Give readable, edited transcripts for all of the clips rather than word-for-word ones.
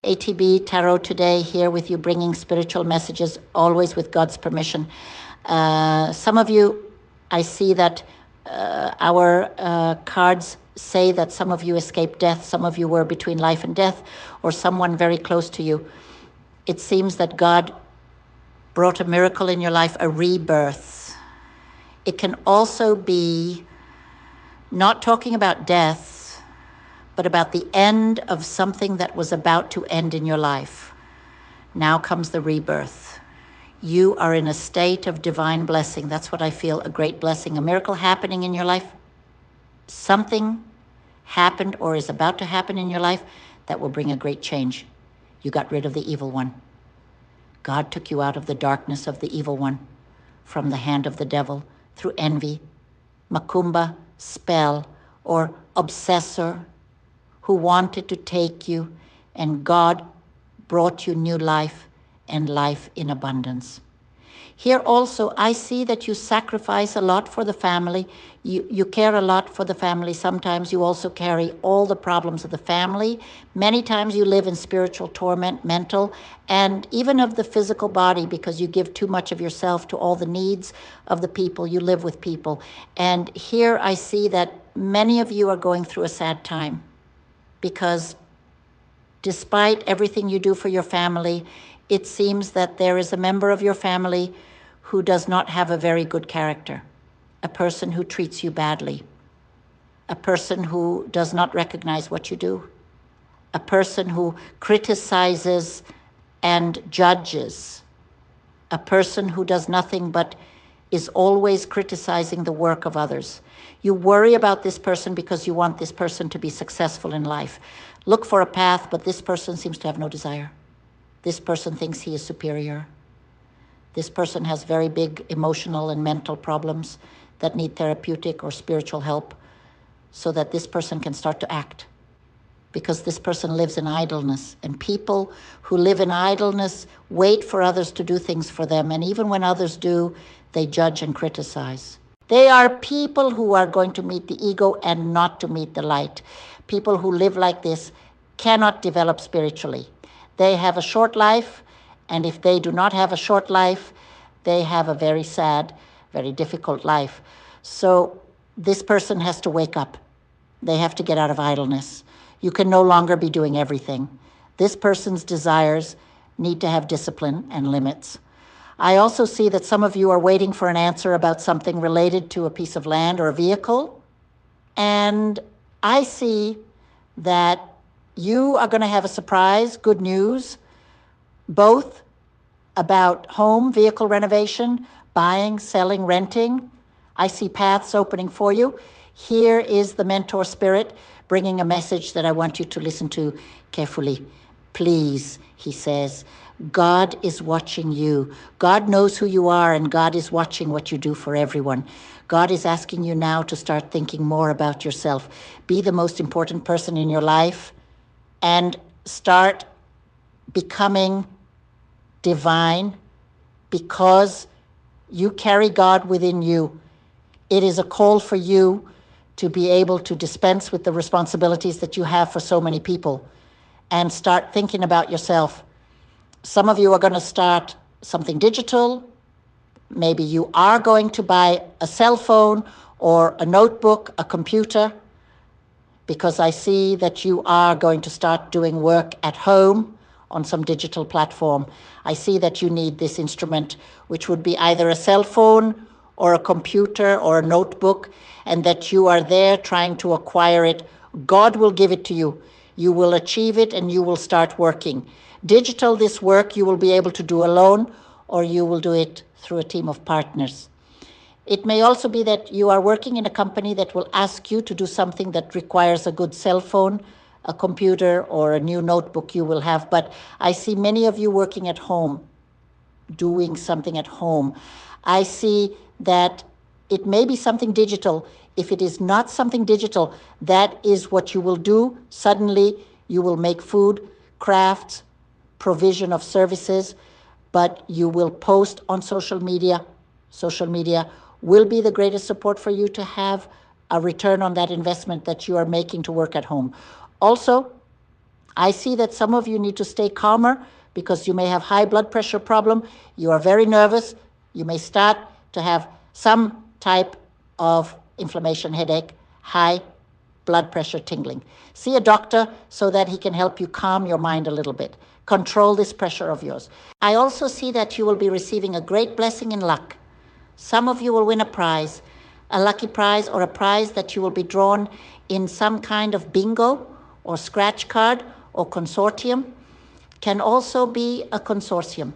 ATB Tarot today, here with you, bringing spiritual messages, always with God's permission. Some of you, I see that our cards say that some of you escaped death, some of you were between life and death, or someone very close to you. It seems that God brought a miracle in your life, a rebirth. It can also be not talking about death, but about the end of something that was about to end in your life. Now comes the rebirth. You are in a state of divine blessing. That's what I feel, a great blessing, a miracle happening in your life. Something happened or is about to happen in your life that will bring a great change. You got rid of the evil one. God took you out of the darkness of the evil one, from the hand of the devil, through envy, macumba, spell, or obsessor, who wanted to take you, and God brought you new life and life in abundance. Here also, I see that you sacrifice a lot for the family. You care a lot for the family. Sometimes you also carry all the problems of the family. Many times you live in spiritual torment, mental, and even of the physical body, because you give too much of yourself to all the needs of the people. You live with people. And here I see that many of you are going through a sad time, because despite everything you do for your family, it seems that there is a member of your family who does not have a very good character, a person who treats you badly, a person who does not recognize what you do, a person who criticizes and judges, a person who does nothing but is always criticizing the work of others. You worry about this person because you want this person to be successful in life. Look for a path, but this person seems to have no desire. This person thinks he is superior. This person has very big emotional and mental problems that need therapeutic or spiritual help, so that this person can start to act. Because this person lives in idleness, and people who live in idleness wait for others to do things for them, and even when others do, they judge and criticize. They are people who are going to meet the ego and not to meet the light. People who live like this cannot develop spiritually. They have a short life, and if they do not have a short life, they have a very sad, very difficult life. So this person has to wake up. They have to get out of idleness. You can no longer be doing everything. This person's desires need to have discipline and limits. I also see that some of you are waiting for an answer about something related to a piece of land or a vehicle. And I see that you are going to have a surprise, good news, both about home, vehicle renovation, buying, selling, renting. I see paths opening for you. Here is the mentor spirit bringing a message that I want you to listen to carefully. Please, he says, God is watching you. God knows who you are, and God is watching what you do for everyone. God is asking you now to start thinking more about yourself. Be the most important person in your life and start becoming divine, because you carry God within you. It is a call for you to be able to dispense with the responsibilities that you have for so many people and start thinking about yourself. Some of you are going to start something digital. Maybe you are going to buy a cell phone or a notebook, a computer, because I see that you are going to start doing work at home on some digital platform. I see that you need this instrument, which would be either a cell phone or a computer or a notebook, and that you are there trying to acquire it. God will give it to you. You will achieve it and you will start working. Digital, this work you will be able to do alone, or you will do it through a team of partners. It may also be that you are working in a company that will ask you to do something that requires a good cell phone, a computer, or a new notebook you will have. But I see many of you working at home, doing something at home. I see that it may be something digital. If it is not something digital, that is what you will do. Suddenly, you will make food, crafts, provision of services, but you will post on social media. Social media will be the greatest support for you to have a return on that investment that you are making to work at home. Also, I see that some of you need to stay calmer because you may have high blood pressure problem. You are very nervous. You may start to have some type of inflammation, headache, high blood pressure, tingling. See a doctor so that he can help you calm your mind a little bit. Control this pressure of yours. I also see that you will be receiving a great blessing in luck. Some of you will win a prize, a lucky prize, or a prize that you will be drawn in some kind of bingo or scratch card or consortium. Can also be a consortium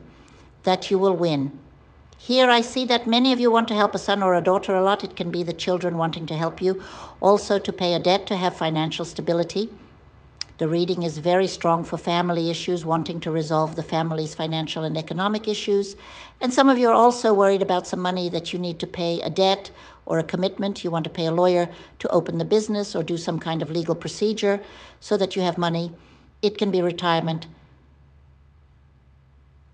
that you will win. Here I see that many of you want to help a son or a daughter a lot. It can be the children wanting to help you. Also to pay a debt, to have financial stability. The reading is very strong for family issues, wanting to resolve the family's financial and economic issues. And some of you are also worried about some money that you need to pay a debt or a commitment. You want to pay a lawyer to open the business or do some kind of legal procedure so that you have money. It can be retirement,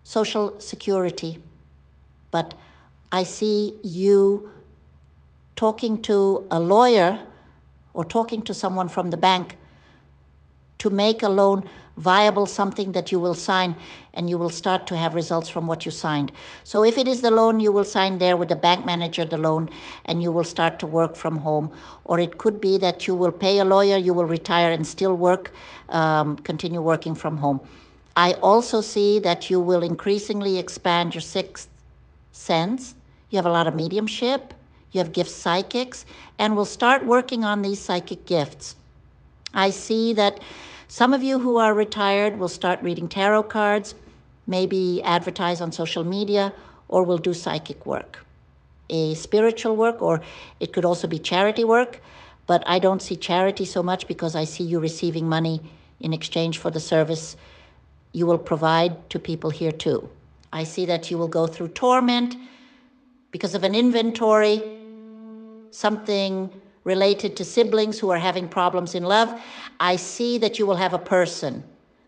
Social Security. But I see you talking to a lawyer or talking to someone from the bank to make a loan viable, something that you will sign, and you will start to have results from what you signed. So if it is the loan, you will sign there with the bank manager the loan, and you will start to work from home. Or it could be that you will pay a lawyer, you will retire and still work, continue working from home. I also see that you will increasingly expand your sixth sense. You have a lot of mediumship, you have gifts psychics, and will start working on these psychic gifts. I see that some of you who are retired will start reading tarot cards, maybe advertise on social media, or will do psychic work, a spiritual work, or it could also be charity work. But I don't see charity so much because I see you receiving money in exchange for the service you will provide to people here too. I see that you will go through torment because of an inventory, something related to siblings who are having problems in love. I see that you will have a person.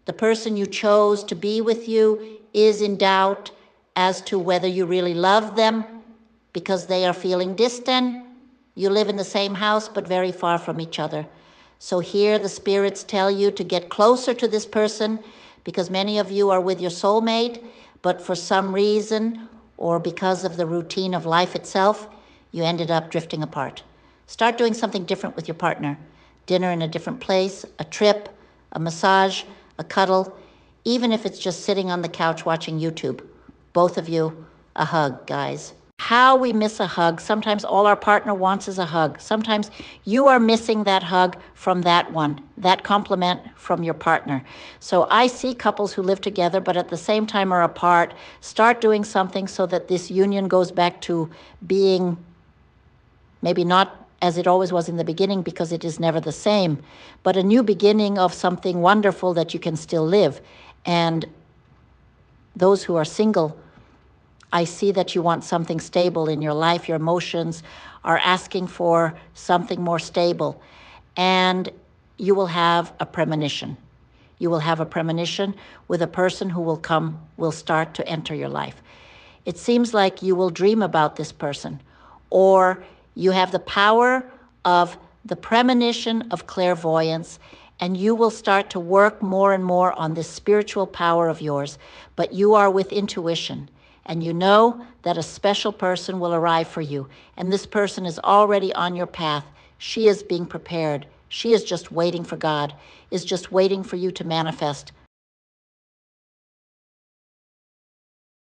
The person you chose to be with you is in doubt as to whether you really love them because they are feeling distant. You live in the same house but very far from each other. So here the spirits tell you to get closer to this person because many of you are with your soulmate, but for some reason or because of the routine of life itself, you ended up drifting apart. Start doing something different with your partner. Dinner in a different place, a trip, a massage, a cuddle, even if it's just sitting on the couch watching YouTube. Both of you, a hug, guys. How we miss a hug. Sometimes all our partner wants is a hug. Sometimes you are missing that hug from that one, that compliment from your partner. So I see couples who live together but at the same time are apart. Start doing something so that this union goes back to being maybe not as it always was in the beginning because it is never the same, but a new beginning of something wonderful that you can still live. And those who are single, I see that you want something stable in your life. Your emotions are asking for something more stable. And you will have a premonition. You will have a premonition with a person who will start to enter your life. It seems like you will dream about this person, or you have the power of the premonition of clairvoyance, and you will start to work more and more on this spiritual power of yours. But you are with intuition, and you know that a special person will arrive for you, and this person is already on your path. She is being prepared. She is just waiting for God, is just waiting for you to manifest